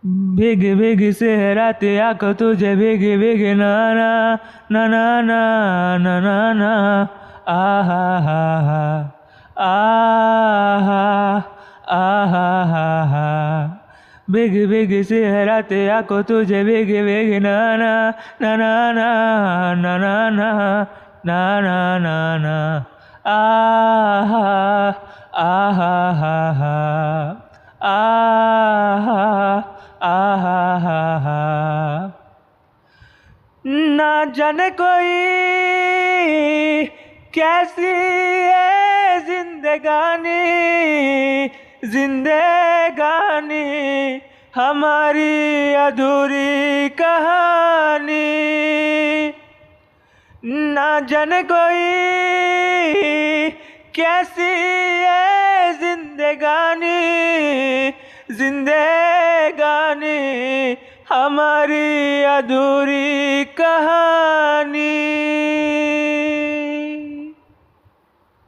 भीगे भीगे सहराते आंखों तुझे भीगे भीगे ना ना ना ना ना ना ना ना आहा हा हा आहा आहा हा हा भीगे भीगे सहराते आंखों तुझे भीगे भीगे ना ना ना ना ना ना ना ना ना ना ना ना आहा आहा हा हा आहा आहा हा हा ना जाने कोई कैसी है जिंदगानी जिंदगानी हमारी अधूरी कहानी ना जाने कोई कैसी है जिंदगानी जिंदगानी हमारी अधूरी कहानी।